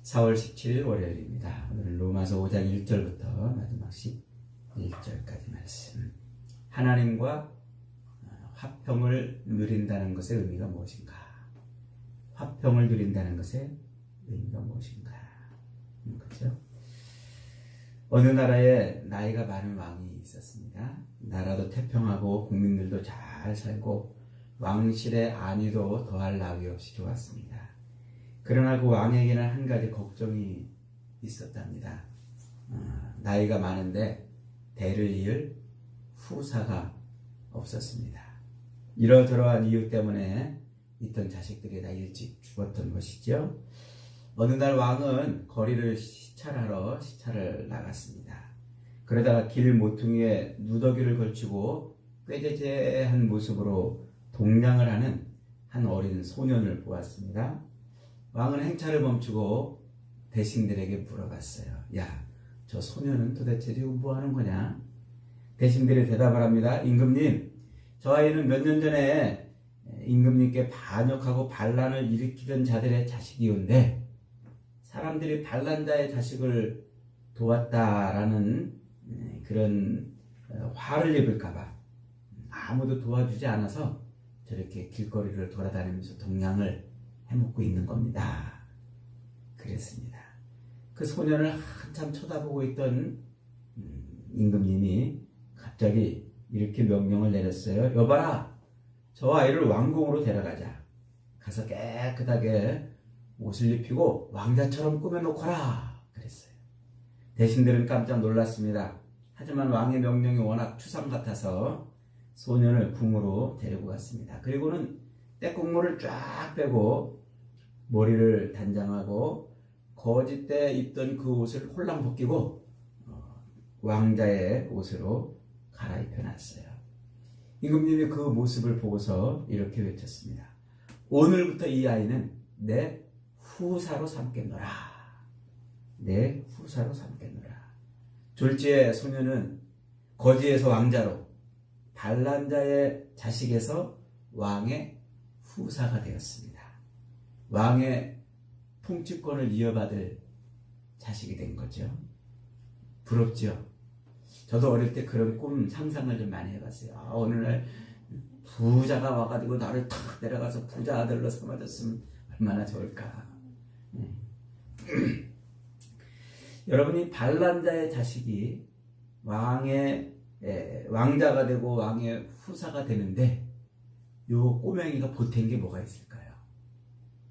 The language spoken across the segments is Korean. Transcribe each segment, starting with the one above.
4월 17일 월요일입니다. 오늘은 로마서 5장 1절부터 마지막 11절까지 말씀. 하나님과 화평을 누린다는 것의 의미가 무엇인가? 화평을 누린다는 것의 의미가 무엇인가? 그렇죠? 어느 나라에 나이가 많은 왕이 있었습니다. 나라도 태평하고 국민들도 잘 살고 왕실의 안위도 더할 나위 없이 좋았습니다. 그러나 그 왕에게는 한 가지 걱정이 있었답니다. 나이가 많은데 대를 이을 후사가 없었습니다. 이러저러한 이유 때문에 있던 자식들이 다 일찍 죽었던 것이죠. 어느 날 왕은 거리를 시찰하러 시찰을 나갔습니다. 그러다가 길 모퉁이에 누더기를 걸치고 꾀죄죄한 모습으로 동냥을 하는 한 어린 소년을 보았습니다. 왕은 행차를 멈추고 대신들에게 물어봤어요. 야, 저 소년은 도대체 지금 뭐 하는 거냐? 대신들이 대답을 합니다. 임금님, 저 아이는 몇 년 전에 임금님께 반역하고 반란을 일으키던 자들의 자식이온데 사람들이 반란자의 자식을 도왔다라는 그런 화를 입을까봐 아무도 도와주지 않아서 저렇게 길거리를 돌아다니면서 동냥을 해먹고 있는 겁니다. 그랬습니다. 그 소년을 한참 쳐다보고 있던 임금님이 갑자기 이렇게 명령을 내렸어요. 여봐라, 저 아이를 왕궁으로 데려가자. 가서 깨끗하게 옷을 입히고 왕자처럼 꾸며놓거라. 그랬어요. 대신들은 깜짝 놀랐습니다. 하지만 왕의 명령이 워낙 추상 같아서 소년을 궁으로 데리고 갔습니다. 그리고는 때국물을 쫙 빼고 머리를 단장하고 거짓때 입던 그 옷을 홀랑 벗기고 왕자의 옷으로 갈아입혀 놨어요. 임금님이 그 모습을 보고서 이렇게 외쳤습니다. 오늘부터 이 아이는 내 후사로 삼겠노라. 내 후사로 삼겠노라. 졸지에 소년은 거지에서 왕자로, 반란자의 자식에서 왕의 후사가 되었습니다. 왕의 통치권을 이어받을 자식이 된 거죠. 부럽죠? 저도 어릴 때 그런 꿈 상상을 좀 많이 해봤어요. 어느 날 부자가 와가지고 나를 탁 내려가서 부자 아들로 삼아줬으면 얼마나 좋을까. 여러분이 반란자의 자식이 왕자가 되고 왕의 후사가 되는데 요 꼬맹이가 보탠 게 뭐가 있을까요?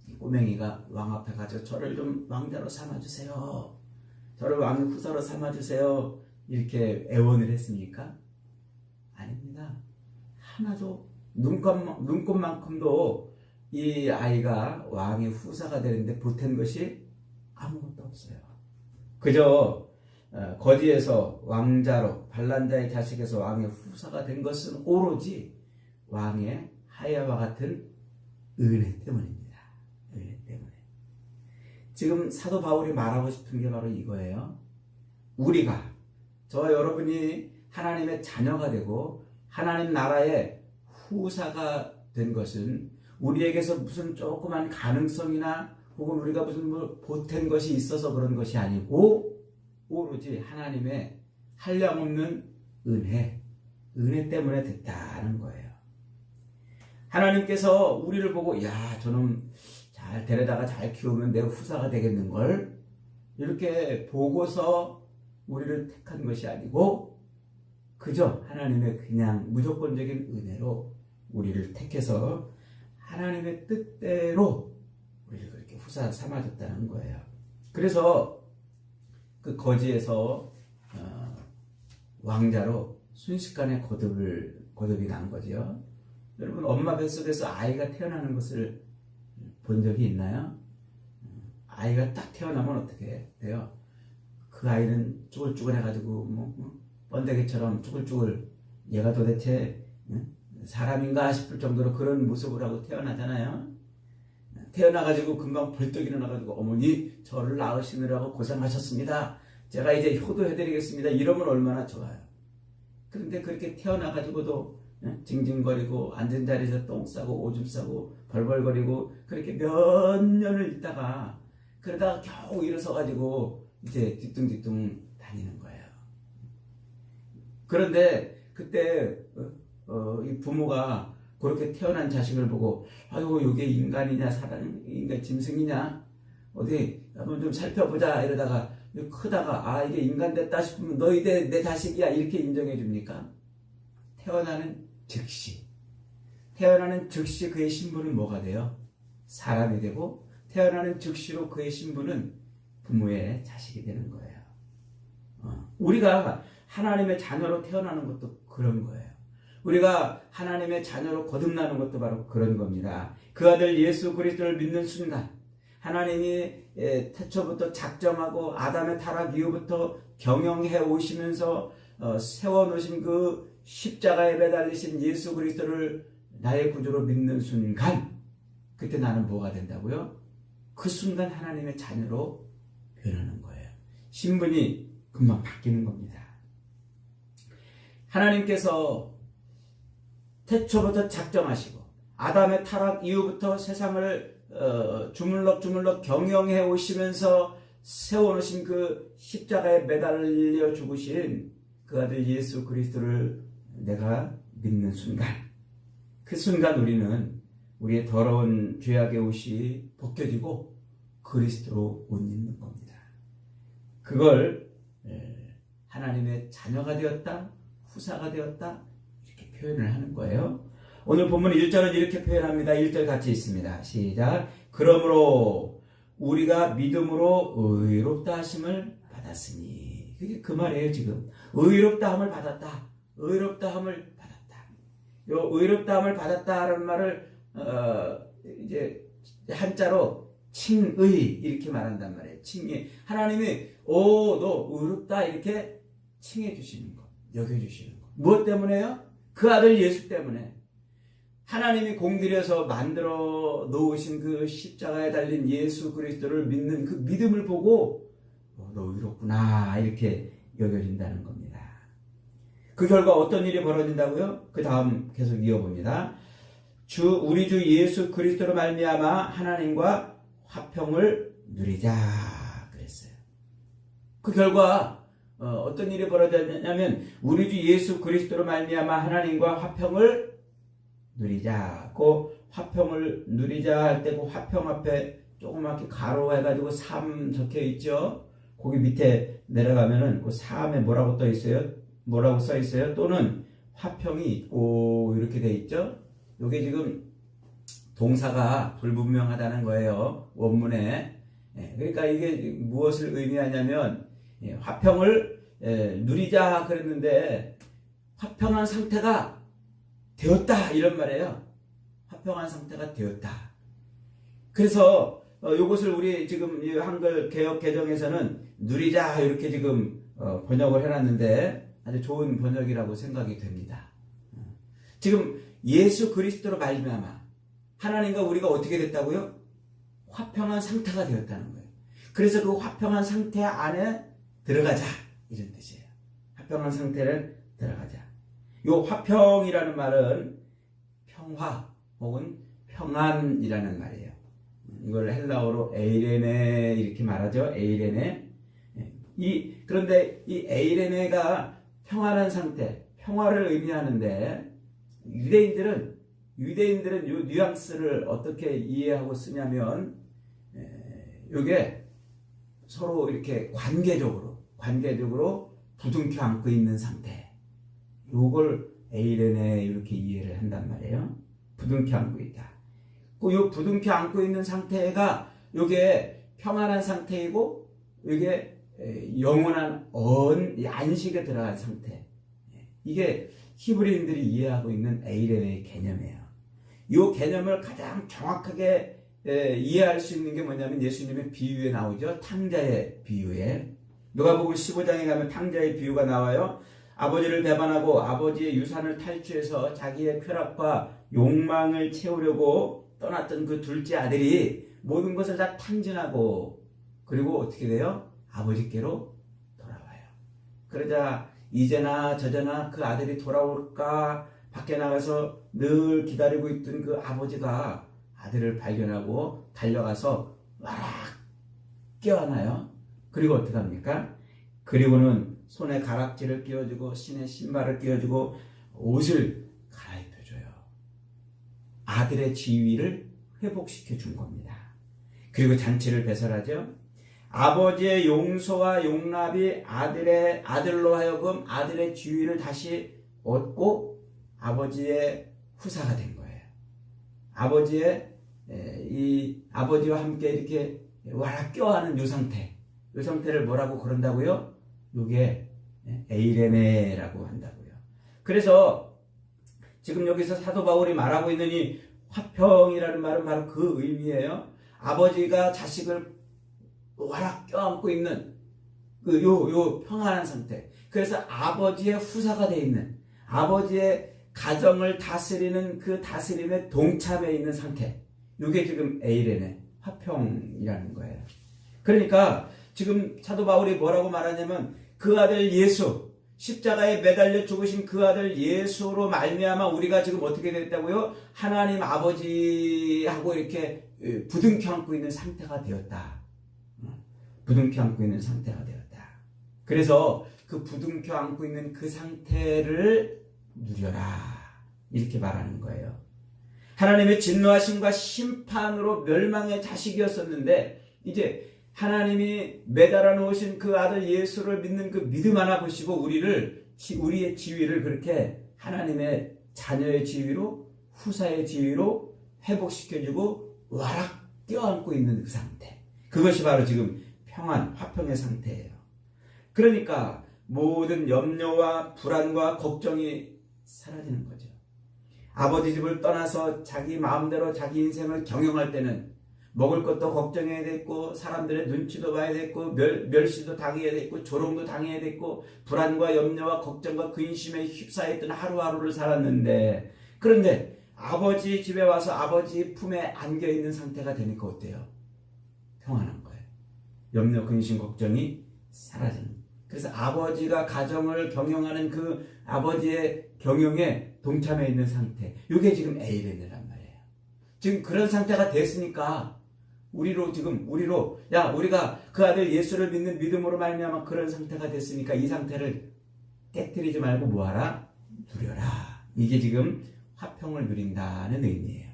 이 꼬맹이가 왕 앞에 가서 저를 좀 왕자로 삼아주세요. 저를 왕의 후사로 삼아주세요. 이렇게 애원을 했습니까? 아닙니다. 하나도 눈곱만큼도 이 아이가 왕의 후사가 되는데 보탠 것이 아무것도 없어요. 그저 거지에서 왕자로, 반란자의 자식에서 왕의 후사가 된 것은 오로지 왕의 하야와 같은 은혜 때문입니다. 은혜 때문에. 지금 사도 바울이 말하고 싶은 게 바로 이거예요. 우리가, 저와 여러분이 하나님의 자녀가 되고 하나님 나라의 후사가 된 것은 우리에게서 무슨 조그만 가능성이나 혹은 우리가 무슨 보탠 것이 있어서 그런 것이 아니고 오로지 하나님의 한량없는 은혜 때문에 됐다는 거예요. 하나님께서 우리를 보고 야, 저놈 잘 데려다가 잘 키우면 내 후사가 되겠는걸, 이렇게 보고서 우리를 택한 것이 아니고 그저 하나님의 그냥 무조건적인 은혜로 우리를 택해서 하나님의 뜻대로 우리를 그렇게 후사 삼아줬다는 거예요. 그래서 그 거지에서 왕자로 순식간에 거듭이 난 거죠. 여러분, 엄마 뱃속에서 아이가 태어나는 것을 본 적이 있나요? 아이가 딱 태어나면 어떻게 돼요? 그 아이는 쭈글쭈글 해가지고 번데기처럼 쭈글쭈글, 얘가 도대체 사람인가 싶을 정도로 그런 모습을 하고 태어나잖아요. 태어나가지고 금방 벌떡 일어나가지고 어머니, 저를 낳으시느라고 고생하셨습니다. 제가 이제 효도해드리겠습니다. 이러면 얼마나 좋아요. 그런데 그렇게 태어나가지고도 징징거리고 앉은 자리에서 똥 싸고 오줌 싸고 벌벌거리고 그렇게 몇 년을 있다가 그러다가 겨우 일어서가지고 이제 뒤뚱뒤뚱 다니는 거예요. 그런데 그때 이 부모가 그렇게 태어난 자식을 보고 아유 이게 인간이냐 인간 짐승이냐 어디 한번 좀 살펴보자 이러다가 크다가 아 이게 인간 됐다 싶으면 너 이제 내 자식이야 이렇게 인정해 줍니까? 태어나는 즉시 그의 신분은 뭐가 돼요? 사람이 되고 태어나는 즉시로 그의 신분은 부모의 자식이 되는 거예요. 우리가 하나님의 자녀로 태어나는 것도 그런 거예요. 우리가 하나님의 자녀로 거듭나는 것도 바로 그런 겁니다. 그 아들 예수 그리스도를 믿는 순간 하나님이 태초부터 작정하고 아담의 타락 이후부터 경영해 오시면서 세워놓으신 그 십자가에 매달리신 예수 그리스도를 나의 구주로 믿는 순간 그때 나는 뭐가 된다고요? 그 순간 하나님의 자녀로 변하는 거예요. 신분이 금방 바뀌는 겁니다. 하나님께서 태초부터 작정하시고 아담의 타락 이후부터 세상을 주물럭 경영해 오시면서 세워놓으신 그 십자가에 매달려 죽으신 그 아들 예수 그리스도를 내가 믿는 순간 그 순간 우리는 우리의 더러운 죄악의 옷이 벗겨지고 그리스도로 옷 입는 겁니다. 그걸 하나님의 자녀가 되었다, 후사가 되었다 이렇게 표현을 하는 거예요. 오늘 본문 1절은 이렇게 표현합니다. 1절 같이 있습니다. 시작. 그러므로 우리가 믿음으로 의롭다 하심을 받았으니 그게 그 말이에요. 지금 의롭다함을 받았다. 의롭다함을 받았다. 요 의롭다함을 받았다라는 말을 이제 한자로 칭의 이렇게 말한단 말이에요. 칭의. 하나님이 너 의롭다 이렇게 칭해 주시는 것, 여겨 주시는 것. 무엇 때문에요? 그 아들 예수 때문에. 하나님이 공들여서 만들어 놓으신 그 십자가에 달린 예수 그리스도를 믿는 그 믿음을 보고 너 의롭구나 이렇게 여겨진다는 겁니다. 그 결과 어떤 일이 벌어진다고요? 그 다음 계속 이어봅니다. 우리 주 예수 그리스도로 말미암아 하나님과 화평을 누리자 그랬어요. 그 결과 어떤 일이 벌어졌냐면 우리 주 예수 그리스도로 말미암아 하나님과 화평을 누리자. 그 화평을 누리자 할 때 그 화평 앞에 조그맣게 가로 해가지고 3 적혀 있죠. 거기 밑에 내려가면은 그 3에 뭐라고 떠 있어요? 뭐라고 써 있어요? 또는 화평이 있고 이렇게 돼 있죠. 이게 지금 동사가 불분명하다는 거예요. 원문에. 그러니까 이게 무엇을 의미하냐면 화평을 누리자 그랬는데 화평한 상태가 되었다 이런 말이에요. 화평한 상태가 되었다. 그래서 이것을 우리 지금 이 한글 개역 개정에서는 누리자 이렇게 지금 번역을 해놨는데 아주 좋은 번역이라고 생각이 됩니다. 지금 예수 그리스도로 말미암아 하나님과 우리가 어떻게 됐다고요? 화평한 상태가 되었다는 거예요. 그래서 그 화평한 상태 안에 들어가자 이런 뜻이에요. 화평한 상태를 들어가자. 요 화평이라는 말은 평화 혹은 평안이라는 말이에요. 이걸 헬라어로 에이레네 이렇게 말하죠. 에이레네. 그런데 이 에이레네가 평안한 상태, 평화를 의미하는데 유대인들은 요 뉘앙스를 어떻게 이해하고 쓰냐면 이게 서로 이렇게 관계적으로 부둥켜 안고 있는 상태. 요걸 에이레네 이렇게 이해를 한단 말이에요. 부둥켜 안고 있다. 요 부둥켜 안고 있는 상태가 요게 평안한 상태이고 요게 영원한 안식에 들어간 상태. 이게 히브리인들이 이해하고 있는 에이레네의 개념이에요. 요 개념을 가장 정확하게 이해할 수 있는 게 뭐냐면 예수님의 비유에 나오죠. 탕자의 비유에. 누가복음 15장에 가면 탕자의 비유가 나와요. 아버지를 배반하고 아버지의 유산을 탈취해서 자기의 쾌락과 욕망을 채우려고 떠났던 그 둘째 아들이 모든 것을 다 탕진하고 그리고 어떻게 돼요? 아버지께로 돌아와요. 그러자 이제나 저제나 그 아들이 돌아올까 밖에 나가서 늘 기다리고 있던 그 아버지가 아들을 발견하고 달려가서 와락 껴안아요. 그리고 어떻게 합니까? 그리고는 손에 가락지를 끼워주고 신에 신발을 끼워주고 옷을 갈아입혀줘요. 아들의 지위를 회복시켜 준 겁니다. 그리고 잔치를 배설하죠. 아버지의 용서와 용납이 아들로 하여금 아들의 지위를 다시 얻고 아버지의 후사가 된 거예요. 아버지와 함께 이렇게 와라 껴안은 요 상태를 뭐라고 그런다고요? 요게 에이레네라고 한다고요. 그래서 지금 여기서 사도 바울이 말하고 있는 이 화평이라는 말은 바로 그 의미예요. 아버지가 자식을 와락 껴안고 있는 요 평안한 상태. 그래서 아버지의 후사가 되어 있는, 아버지의 가정을 다스리는 그 다스림에 동참해 있는 상태. 이게 지금 에이레네, 화평이라는 거예요. 그러니까 지금 사도 바울이 뭐라고 말하냐면 그 아들 예수, 십자가에 매달려 죽으신 그 아들 예수로 말미암아 우리가 지금 어떻게 됐다고요? 하나님 아버지하고 이렇게 부둥켜 안고 있는 상태가 되었다. 부둥켜 안고 있는 상태가 되었다. 그래서 그 부둥켜 안고 있는 그 상태를 누려라. 이렇게 말하는 거예요. 하나님의 진노하심과 심판으로 멸망의 자식이었었는데 이제 하나님이 매달아 놓으신 그 아들 예수를 믿는 그 믿음 하나 보시고 우리의 지위를 그렇게 하나님의 자녀의 지위로, 후사의 지위로 회복시켜주고 와락 껴안고 있는 그 상태. 그것이 바로 지금 평안, 화평의 상태예요. 그러니까 모든 염려와 불안과 걱정이 사라지는 거죠. 아버지 집을 떠나서 자기 마음대로 자기 인생을 경영할 때는 먹을 것도 걱정해야 됐고 사람들의 눈치도 봐야 됐고 멸시도 당해야 됐고 조롱도 당해야 됐고 불안과 염려와 걱정과 근심에 휩싸였던 하루하루를 살았는데, 그런데 아버지 집에 와서 아버지 품에 안겨있는 상태가 되니까 어때요? 평안한 거예요. 염려, 근심, 걱정이 사라지는 거예요. 그래서 아버지가 가정을 경영하는 그 아버지의 경영에 동참해 있는 상태, 이게 지금 에이레네란 말이에요. 지금 그런 상태가 됐으니까 우리가 그 아들 예수를 믿는 믿음으로 말미암아 그런 상태가 됐으니까 이 상태를 깨트리지 말고 뭐하라? 누려라. 이게 지금 화평을 누린다는 의미예요.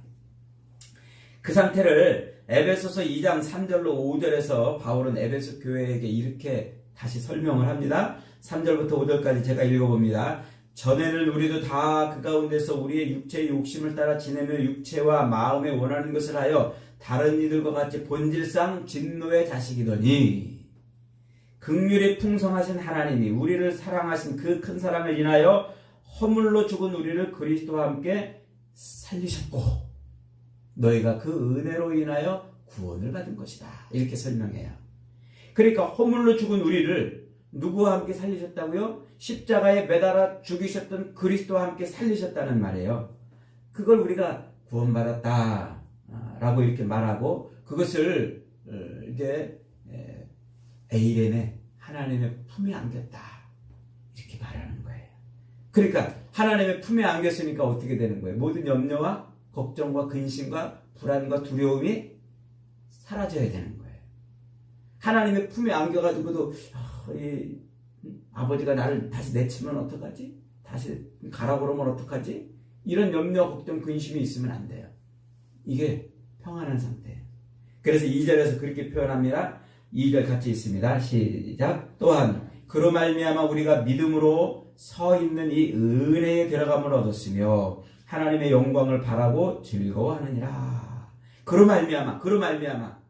그 상태를 에베소서 2장 3절로 5절에서 바울은 에베소 교회에게 이렇게 다시 설명을 합니다. 3절부터 5절까지 제가 읽어봅니다. 전에는 우리도 다 그 가운데서 우리의 육체의 욕심을 따라 지내며 육체와 마음에 원하는 것을 하여 다른 이들과 같이 본질상 진노의 자식이더니 긍휼이 풍성하신 하나님이 우리를 사랑하신 그 큰 사랑을 인하여 허물로 죽은 우리를 그리스도와 함께 살리셨고 너희가 그 은혜로 인하여 구원을 받은 것이다. 이렇게 설명해요. 그러니까 허물로 죽은 우리를 누구와 함께 살리셨다고요? 십자가에 매달아 죽이셨던 그리스도와 함께 살리셨다는 말이에요. 그걸 우리가 구원받았다 라고 이렇게 말하고 그것을 이제 에이레네, 하나님의 품에 안겼다 이렇게 말하는 거예요. 그러니까 하나님의 품에 안겼으니까 어떻게 되는 거예요? 모든 염려와 걱정과 근심과 불안과 두려움이 사라져야 되는 거예요. 하나님의 품에 안겨가지고도 아버지가 나를 다시 내치면 어떡하지? 다시 가라고 그러면 어떡하지? 이런 염려, 걱정, 근심이 있으면 안 돼요. 이게 평안한 상태예요. 그래서 2절에서 그렇게 표현합니다. 2절 같이 있습니다. 시작. 또한 그로 말미암아 우리가 믿음으로 서 있는 이 은혜에 들어감을 얻었으며 하나님의 영광을 바라고 즐거워하느니라. 그로 말미암아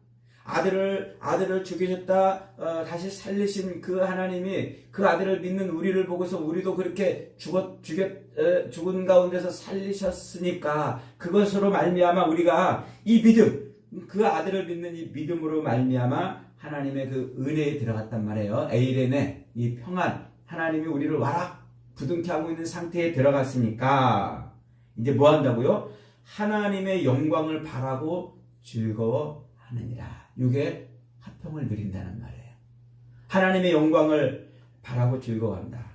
아들을 죽이셨다 다시 살리신 그 하나님이 그 아들을 믿는 우리를 보고서 우리도 그렇게 죽은 가운데서 살리셨으니까 그것으로 말미암아 우리가 이 믿음, 그 아들을 믿는 이 믿음으로 말미암아 하나님의 그 은혜에 들어갔단 말이에요. 에이레네, 이 평안, 하나님이 우리를 와락 부둥켜 하고 있는 상태에 들어갔으니까 이제 뭐 한다고요? 하나님의 영광을 바라고 즐거워하느니라. 이게 화평을 누린다는 말이에요. 하나님의 영광을 바라고 즐거워한다.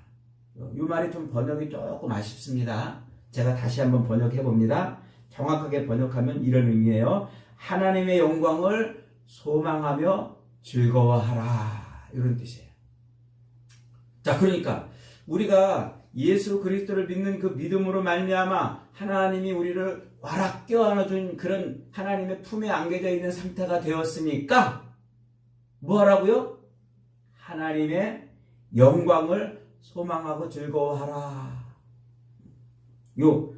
이 말이 좀 번역이 조금 아쉽습니다. 제가 다시 한번 번역해 봅니다. 정확하게 번역하면 이런 의미예요. 하나님의 영광을 소망하며 즐거워하라. 이런 뜻이에요. 자, 그러니까 우리가 예수 그리스도를 믿는 그 믿음으로 말미암아 하나님이 우리를 와락 껴안아준 그런 하나님의 품에 안겨져 있는 상태가 되었으니까 뭐 하라고요? 하나님의 영광을 소망하고 즐거워하라. 요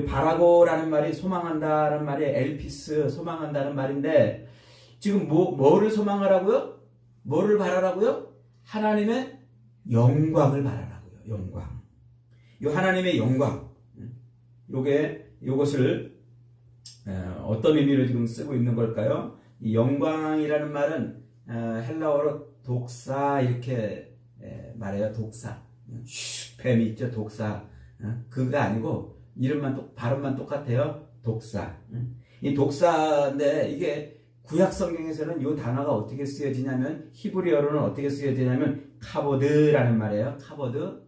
바라고라는 말이 소망한다는 말이 엘피스 소망한다는 말인데 지금 뭐를 소망하라고요? 뭐를 바라라고요? 하나님의 영광을 바라라고요. 영광. 요 하나님의 영광. 요것을 어떤 의미로 지금 쓰고 있는 걸까요? 이 영광이라는 말은 헬라어로 독사 이렇게 말해요. 독사. 뱀이 있죠. 독사. 그가 아니고 이름만 발음만 똑같아요. 독사. 이 독사인데 이게 구약 성경에서는 이 단어가 어떻게 쓰여지냐면 히브리어로는 어떻게 쓰여지냐면 카보드라는 말이에요. 카보드.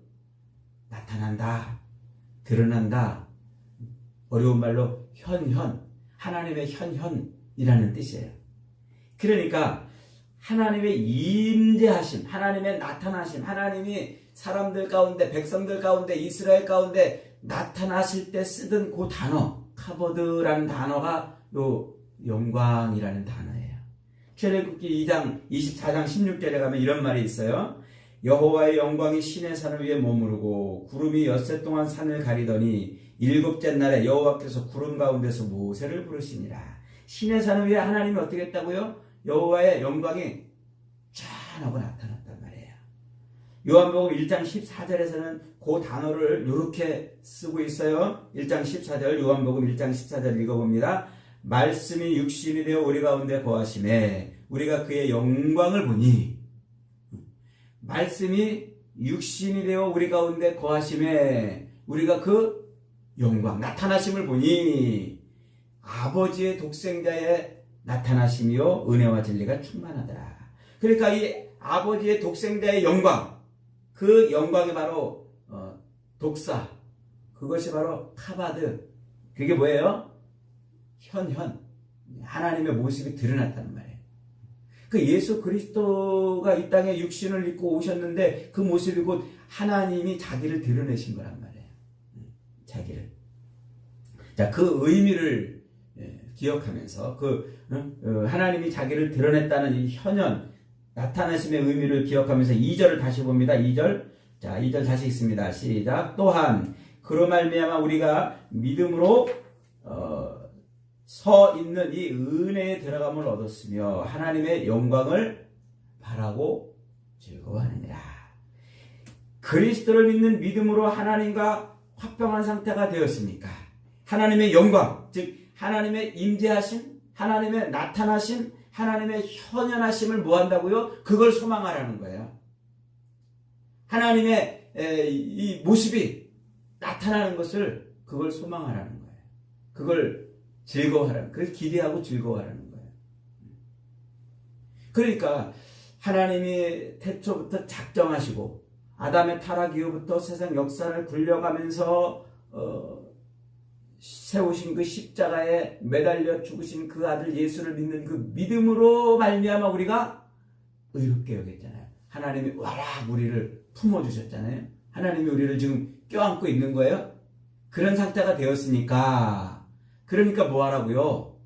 나타난다. 드러난다. 어려운 말로 현현. 하나님의 현현이라는 뜻이에요. 그러니까 하나님의 임재하심, 하나님의 나타나심, 하나님이 사람들 가운데, 백성들 가운데, 이스라엘 가운데 나타나실 때 쓰던 그 단어, 카보드라는 단어가 요 영광이라는 단어예요. 출애굽기 2장 24장 16절에 가면 이런 말이 있어요. 여호와의 영광이 신의 산을 위에 머무르고 구름이 엿새 동안 산을 가리더니 일곱째 날에 여호와께서 구름 가운데서 모세를 부르시니라. 신의 산을 위에 하나님이 어떻게 했다고요? 여호와의 영광이 짠하고 나타났단 말이에요. 요한복음 1장 14절에서는 그 단어를 이렇게 쓰고 있어요. 1장 14절 요한복음 1장 14절 읽어봅니다. 말씀이 육신이 되어 우리 가운데 거하심에 우리가 그의 영광을 보니 말씀이 육신이 되어 우리 가운데 거하심에 우리가 그 영광 나타나심을 보니 아버지의 독생자의 나타나심이요 은혜와 진리가 충만하더라. 그러니까 이 아버지의 독생자의 영광 그 영광이 바로 독사 그것이 바로 카바드 그게 뭐예요? 현현 하나님의 모습이 드러났다는 말이에요. 그 예수 그리스도가 이 땅에 육신을 입고 오셨는데 그 모습이 곧 하나님이 자기를 드러내신 거란 말이에요. 자기를. 자, 그 의미를 기억하면서 하나님이 자기를 드러냈다는 이 현현 나타나심의 의미를 기억하면서 2절을 다시 봅니다. 2절. 자, 2절 다시 읽습니다. 시작. 또한 그로 말미암아 우리가 믿음으로 서 있는 이 은혜에 들어감을 얻었으며 하나님의 영광을 바라고 즐거워하느니라. 그리스도를 믿는 믿음으로 하나님과 화평한 상태가 되었으니까 하나님의 영광, 즉 하나님의 임재하심, 하나님의 나타나심, 하나님의 현현하심을 뭐 한다고요? 그걸 소망하라는 거예요. 하나님의 이 모습이 나타나는 것을 그걸 소망하라는 거예요. 그걸 즐거워하라는, 그걸 기대하고 즐거워하라는 거예요. 그러니까 하나님이 태초부터 작정하시고 아담의 타락 이후부터 세상 역사를 굴려가면서 세우신 그 십자가에 매달려 죽으신 그 아들 예수를 믿는 그 믿음으로 말미암아 우리가 의롭게 여겼잖아요. 하나님이 와락 우리를 품어주셨잖아요. 하나님이 우리를 지금 껴안고 있는 거예요. 그런 상태가 되었으니까 그러니까 뭐 하라고요?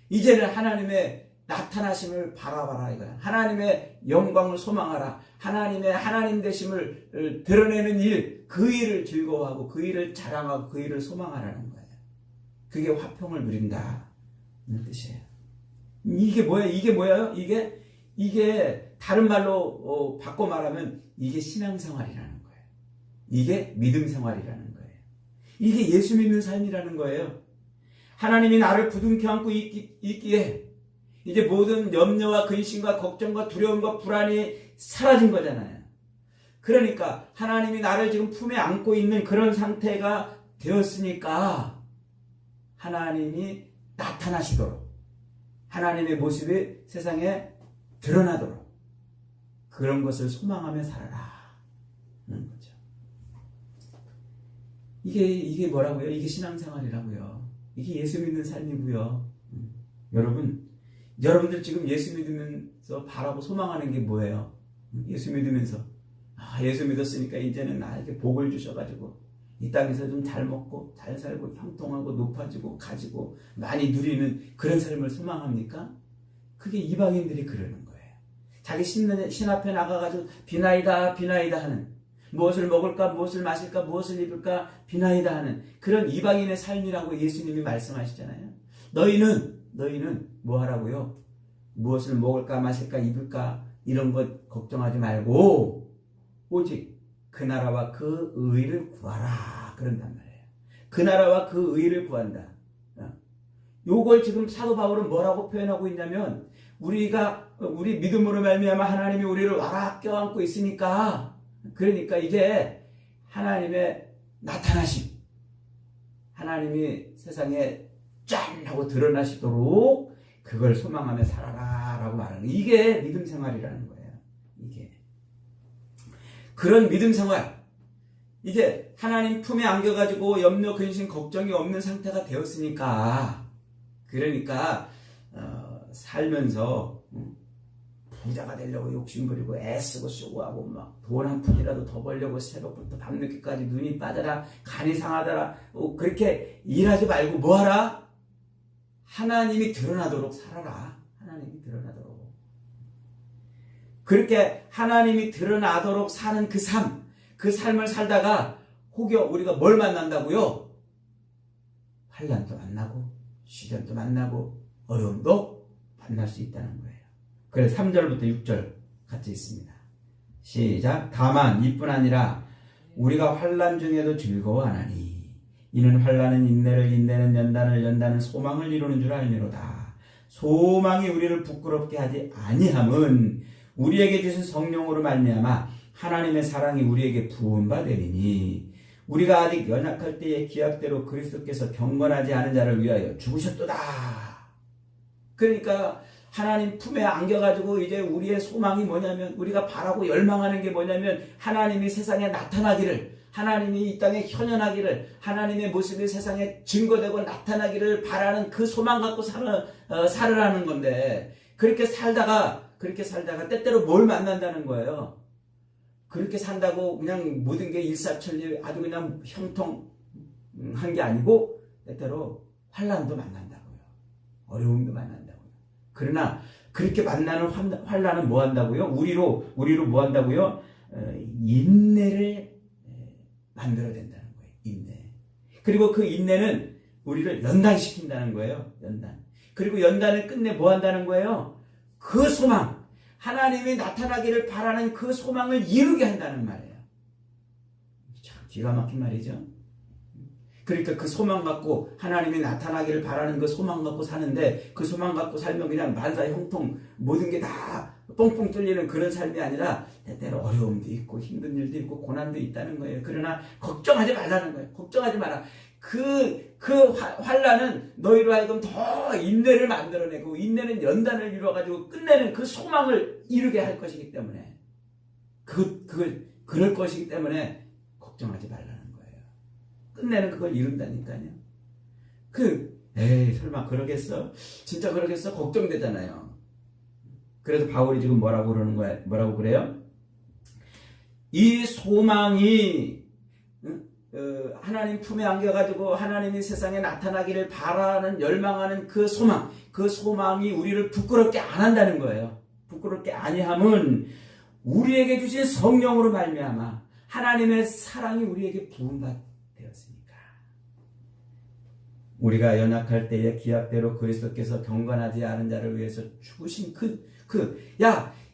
이제는 하나님의 나타나심을 바라봐라 이거야. 하나님의 영광을 소망하라. 하나님의 하나님 되심을 드러내는 일, 그 일을 즐거워하고 그 일을 자랑하고 그 일을 소망하라는 거예요. 그게 화평을 누린다 는 뜻이에요. 이게 뭐예요? 이게 뭐예요? 이게 다른 말로 바꿔 말하면 이게 신앙생활이라는 거예요. 이게 믿음생활이라는 거예요. 이게 예수 믿는 삶이라는 거예요. 하나님이 나를 부둥켜 안고 있기에 이제 모든 염려와 근심과 걱정과 두려움과 불안이 사라진 거잖아요. 그러니까 하나님이 나를 지금 품에 안고 있는 그런 상태가 되었으니까 하나님이 나타나시도록 하나님의 모습이 세상에 드러나도록 그런 것을 소망하며 살아라 하는 거죠. 이게 뭐라고요? 이게 신앙생활이라고요. 이게 예수 믿는 삶이고요. 여러분 여러분들 지금 예수 믿으면서 바라고 소망하는 게 뭐예요? 예수 믿으면서 예수 믿었으니까 이제는 나에게 복을 주셔가지고 이 땅에서 좀 잘 먹고 잘 살고 형통하고 높아지고 가지고 많이 누리는 그런 삶을 소망합니까? 그게 이방인들이 그러는 거예요. 자기 신 앞에 나가가지고 비나이다 비나이다 하는, 무엇을 먹을까 무엇을 마실까 무엇을 입을까 비나이다 하는 그런 이방인의 삶이라고 예수님이 말씀하시잖아요. 너희는 뭐 하라고요? 무엇을 먹을까 마실까 입을까 이런 것 걱정하지 말고 오직 그 나라와 그 의를 구하라 그런단 말이에요. 그 나라와 그 의를 구한다. 요걸 지금 사도 바울은 뭐라고 표현하고 있냐면, 우리 믿음으로 말미암아 하나님이 우리를 와라 껴안고 있으니까, 그러니까 이제 하나님의 나타나심, 하나님이 세상에 짠 하고 드러나시도록 그걸 소망하며 살아라 라고 말하는, 이게 믿음 생활이라는 거예요. 이게 그런 믿음 생활, 이제 하나님 품에 안겨가지고 염려 근심 걱정이 없는 상태가 되었으니까, 그러니까 살면서 부자가 되려고 욕심부리고 애쓰고 수고하고 막 돈 한 푼이라도 더 벌려고 새벽부터 밤늦게까지 눈이 빠져라 간이 상하더라 그렇게 일하지 말고 뭐하라? 하나님이 드러나도록 살아라. 하나님이 드러나도록. 그렇게 하나님이 드러나도록 사는 그 삶을 살다가 혹여 우리가 뭘 만난다고요? 환난도 만나고 시련도 만나고 어려움도 만날 수 있다는 거예요. 그래서 3절부터 6절 같이 있습니다. 시작. 다만 이뿐 아니라 우리가 환난 중에도 즐거워하나니 이는 환난은 인내를, 인내는 연단을, 연단은 소망을 이루는 줄 알미로다. 소망이 우리를 부끄럽게 하지 아니함은 우리에게 주신 성령으로 말미암아 하나님의 사랑이 우리에게 부은 바 되리니, 우리가 아직 연약할 때의 기약대로 그리스도께서 경건하지 않은 자를 위하여 죽으셨도다. 그러니까 하나님 품에 안겨가지고 이제 우리의 소망이 뭐냐면, 우리가 바라고 열망하는 게 뭐냐면, 하나님이 세상에 나타나기를, 하나님이 이 땅에 현현하기를, 하나님의 모습이 세상에 증거되고 나타나기를 바라는 그 소망 갖고 살으라는 건데, 그렇게 살다가 때때로 뭘 만난다는 거예요. 그렇게 산다고 그냥 모든 게 일사천리 아주 그냥 형통한 게 아니고 때때로 환난도 만난다고요. 어려움도 만난다고요. 그러나 그렇게 만나는 환난은 뭐 한다고요? 우리로 뭐 한다고요? 인내를 만들어낸다는 거예요. 인내. 그리고 그 인내는 우리를 연단시킨다는 거예요. 연단. 그리고 연단을 끝내 뭐 한다는 거예요? 그 소망, 하나님이 나타나기를 바라는 그 소망을 이루게 한다는 말이에요. 참 기가 막힌 말이죠. 그러니까 그 소망 갖고 하나님이 나타나기를 바라는 그 소망 갖고 사는데, 그 소망 갖고 살면 그냥 만사 형통 모든 게 다 뻥뻥 뚫리는 그런 삶이 아니라 때때로 어려움도 있고 힘든 일도 있고 고난도 있다는 거예요. 그러나 걱정하지 말라는 거예요. 걱정하지 마라. 그 환난은 너희로 하여금 더 인내를 만들어내고, 인내는 연단을 이루어가지고 끝내는 그 소망을 이루게 할 것이기 때문에, 그럴 것이기 때문에 걱정하지 말라는 거예요. 끝내는 그걸 이룬다니까요. 에이 설마 그러겠어? 진짜 그러겠어? 걱정되잖아요. 그래서 바울이 지금 뭐라고 그러는 거야? 뭐라고 그래요? 이 소망이 하나님 품에 안겨가지고 하나님이 세상에 나타나기를 바라는 열망하는 그 소망이 우리를 부끄럽게 안 한다는 거예요. 부끄럽게 아니함은 우리에게 주신 성령으로 말미암아 하나님의 사랑이 우리에게 부은 바 되었으니까. 우리가 연약할 때의 기약대로 그리스도께서 경건하지 않은 자를 위해서 죽으신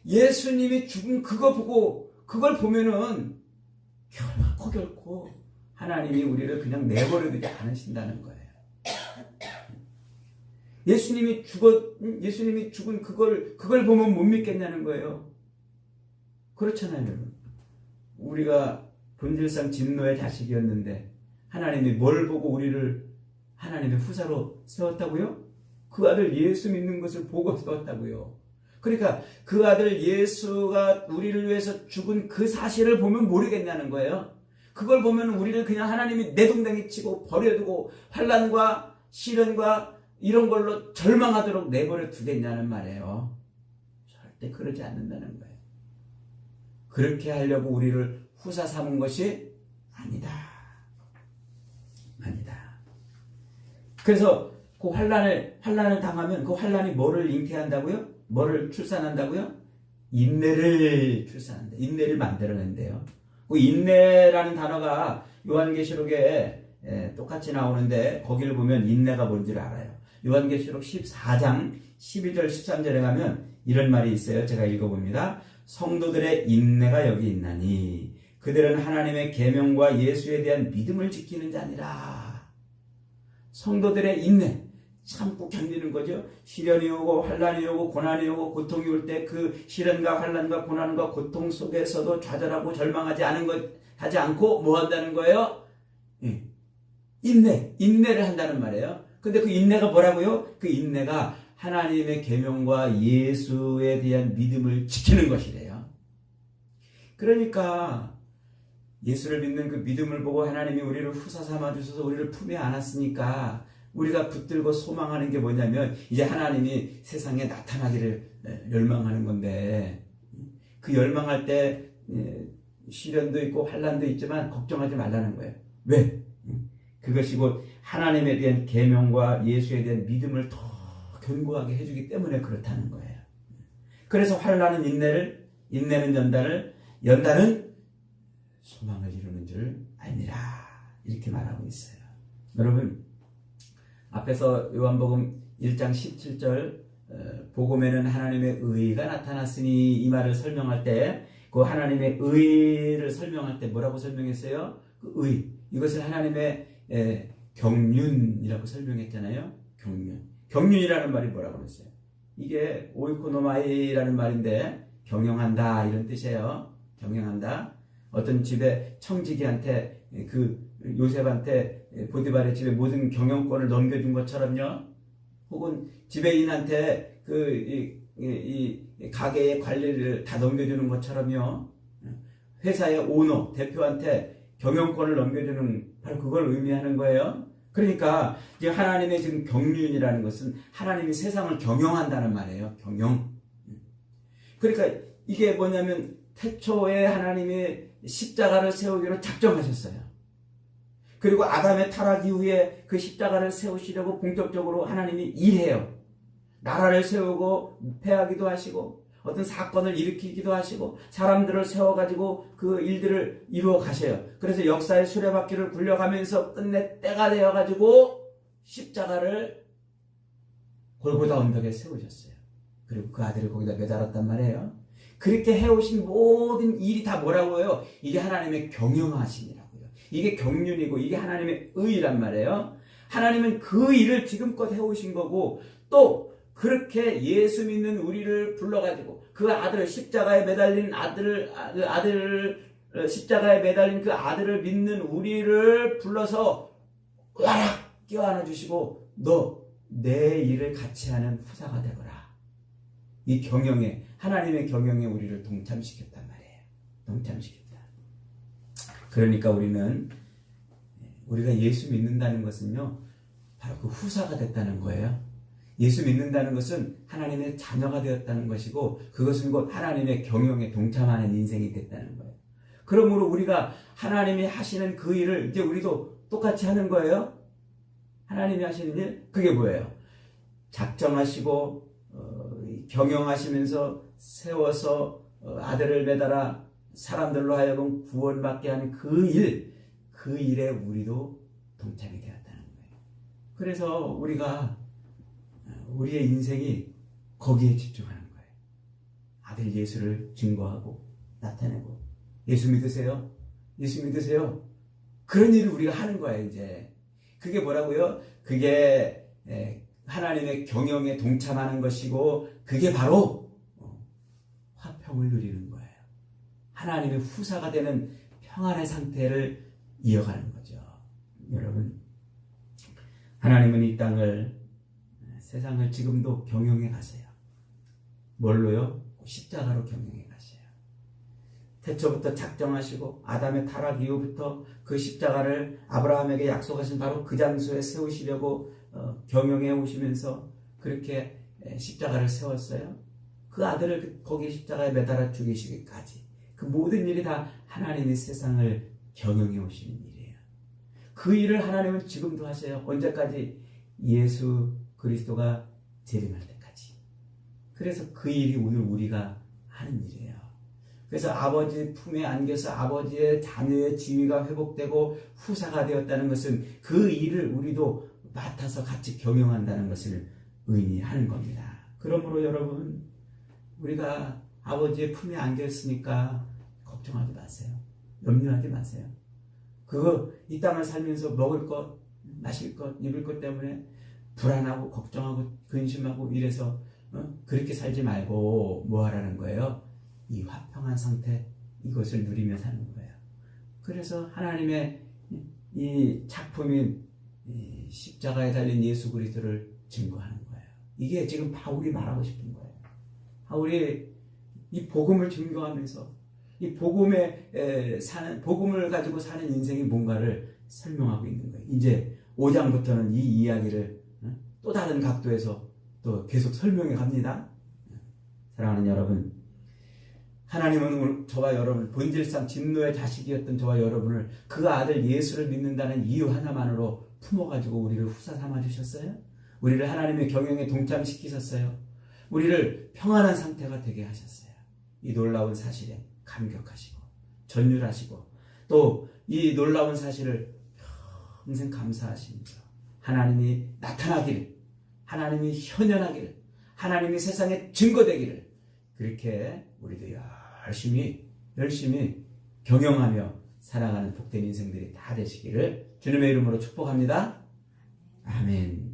예수님이 죽은 그걸 보면은 결코 하나님이 우리를 그냥 내버려두지 않으신다는 거예요. 예수님이 죽은 그걸 보면 못 믿겠냐는 거예요. 그렇잖아요, 여러분. 우리가 본질상 진노의 자식이었는데 하나님이 뭘 보고 우리를 하나님의 후사로 세웠다고요? 그 아들 예수 믿는 것을 보고 세웠다고요. 그러니까 그 아들 예수가 우리를 위해서 죽은 그 사실을 보면 모르겠냐는 거예요. 그걸 보면 우리를 그냥 하나님이 내동댕이 치고 버려두고 환난과 시련과 이런 걸로 절망하도록 내버려 두겠냐는 말이에요. 절대 그러지 않는다는 거예요. 그렇게 하려고 우리를 후사 삼은 것이 아니다. 그래서 그 환난을 당하면 그 환난이 뭐를 잉태한다고요? 뭐를 출산한다고요? 인내를 출산한다. 인내를 만들어낸대요. 그 인내라는 단어가 요한계시록에 똑같이 나오는데 거기를 보면 인내가 뭔지를 알아요. 요한계시록 14장 12절 13절에 가면 이런 말이 있어요. 제가 읽어봅니다. 성도들의 인내가 여기 있나니 그들은 하나님의 계명과 예수에 대한 믿음을 지키는 자니라. 성도들의 인내, 참고 견디는 거죠. 시련이 오고 환난이 오고 고난이 오고 고통이 올 때 그 시련과 환난과 고난과 고통 속에서도 좌절하고 절망하지 하지 않고 뭐 한다는 거예요? 인내를 한다는 말이에요. 근데 그 인내가 뭐라고요? 그 인내가 하나님의 계명과 예수에 대한 믿음을 지키는 것이래요. 그러니까 예수를 믿는 그 믿음을 보고 하나님이 우리를 후사 삼아 주셔서 우리를 품에 안았으니까 우리가 붙들고 소망하는 게 뭐냐면 이제 하나님이 세상에 나타나기를 열망하는 건데 그 열망할 때 시련도 있고 환난도 있지만 걱정하지 말라는 거예요. 왜? 그것이 곧 하나님에 대한 계명과 예수에 대한 믿음을 더 견고하게 해주기 때문에 그렇다는 거예요. 그래서 환난은 인내는 연단은 소망을 이루는 줄 알니라 이렇게 말하고 있어요. 여러분 앞에서 요한복음 1장 17절 복음에는 하나님의 의가 나타났으니 이 말을 설명할 때 그 하나님의 의를 설명할 때 뭐라고 설명했어요? 그 의 이것을 하나님의 경륜이라고 설명했잖아요. 경륜이라는 말이 뭐라고 그랬어요? 이게 오이코노마이라는 말인데 경영한다 이런 뜻이에요. 경영한다. 어떤 집에 청지기한테 그 요셉한테 보디발의 집에 모든 경영권을 넘겨준 것처럼요. 혹은 지배인한테 이 가게의 관리를 다 넘겨주는 것처럼요. 회사의 오너, 대표한테 경영권을 넘겨주는 바로 그걸 의미하는 거예요. 그러니까 이제 하나님의 지금 경륜이라는 것은 하나님이 세상을 경영한다는 말이에요. 경영. 그러니까 이게 뭐냐면 태초에 하나님이 십자가를 세우기로 작정하셨어요. 그리고 아담의 타락 이후에 그 십자가를 세우시려고 본격적으로 하나님이 일해요. 나라를 세우고 패하기도 하시고 어떤 사건을 일으키기도 하시고 사람들을 세워가지고 그 일들을 이루어 가셔요. 그래서 역사의 수레바퀴를 굴려가면서 끝내 때가 되어가지고 십자가를 골고다 언덕에 세우셨어요. 그리고 그 아들을 거기다 매달았단 말이에요. 그렇게 해오신 모든 일이 다 뭐라고 해요? 이게 하나님의 경영하심이라고요. 이게 경륜이고 이게 하나님의 의란 말이에요. 하나님은 그 일을 지금껏 해오신 거고 또 그렇게 예수 믿는 우리를 불러가지고 그 아들 십자가에 매달린 십자가에 매달린 그 아들을 믿는 우리를 불러서 와라 껴안아 주시고 너 내 일을 같이 하는 후사가 되거라. 이 경영에 하나님의 경영에 우리를 동참시켰단 말이에요. 동참시켰다. 그러니까 우리가 예수 믿는다는 것은요 바로 그 후사가 됐다는 거예요. 예수 믿는다는 것은 하나님의 자녀가 되었다는 것이고 그것은 곧 하나님의 경영에 동참하는 인생이 됐다는 거예요. 그러므로 우리가 하나님이 하시는 그 일을 이제 우리도 똑같이 하는 거예요. 하나님이 하시는 일 그게 뭐예요? 작정하시고 경영하시면서 세워서 아들을 매달아 사람들로 하여금 구원받게 하는 그 일에 우리도 동참이 되었다는 거예요. 그래서 우리의 인생이 거기에 집중하는 거예요. 아들 예수를 증거하고 나타내고 예수 믿으세요? 예수 믿으세요? 그런 일을 우리가 하는 거예요. 이제 그게 뭐라고요? 그게 하나님의 경영에 동참하는 것이고 그게 바로 화평을 누리는 거예요. 하나님의 후사가 되는 평안의 상태를 이어가는 거죠. 여러분 하나님은 이 세상을 지금도 경영해 가세요. 뭘로요? 십자가로 경영해 가세요. 태초부터 작정하시고 아담의 타락 이후부터 그 십자가를 아브라함에게 약속하신 바로 그 장소에 세우시려고 경영해 오시면서 그렇게 십자가를 세웠어요. 그 아들을 거기 십자가에 매달아 죽이시기까지 그 모든 일이 다 하나님이 세상을 경영해 오시는 일이에요. 그 일을 하나님은 지금도 하세요. 언제까지? 예수 그리스도가 재림할 때까지. 그래서 그 일이 오늘 우리가 하는 일이에요. 그래서 아버지 품에 안겨서 아버지의 자녀의 지위가 회복되고 후사가 되었다는 것은 그 일을 우리도 맡아서 같이 경영한다는 것을 의미하는 겁니다. 그러므로 여러분, 우리가 아버지의 품에 안겼으니까 걱정하지 마세요. 염려하지 마세요. 그거 이 땅을 살면서 먹을 것, 마실 것, 입을 것 때문에 불안하고 걱정하고 근심하고 이래서 그렇게 살지 말고 뭐 하라는 거예요? 이 화평한 상태, 이것을 누리며 사는 거예요. 그래서 하나님의 이 작품인 이 십자가에 달린 예수 그리스도를 증거하는 거예요. 이게 지금 바울이 말하고 싶은 거예요. 바울이 이 복음을 증거하면서 이 복음을 가지고 사는 인생이 뭔가를 설명하고 있는 거예요. 이제 5장부터는 이 이야기를 또 다른 각도에서 또 계속 설명해 갑니다. 사랑하는 여러분, 하나님은 오늘 저와 여러분, 본질상 진노의 자식이었던 저와 여러분을 그 아들 예수를 믿는다는 이유 하나만으로 품어가지고 우리를 후사 삼아주셨어요. 우리를 하나님의 경영에 동참시키셨어요. 우리를 평안한 상태가 되게 하셨어요. 이 놀라운 사실에 감격하시고 전율하시고 또 이 놀라운 사실을 평생 감사하시면서 하나님이 나타나기를, 하나님이 현현하기를, 하나님이 세상에 증거되기를, 그렇게 우리도 열심히 경영하며 살아가는 복된 인생들이 다 되시기를 주님의 이름으로 축복합니다. 아멘.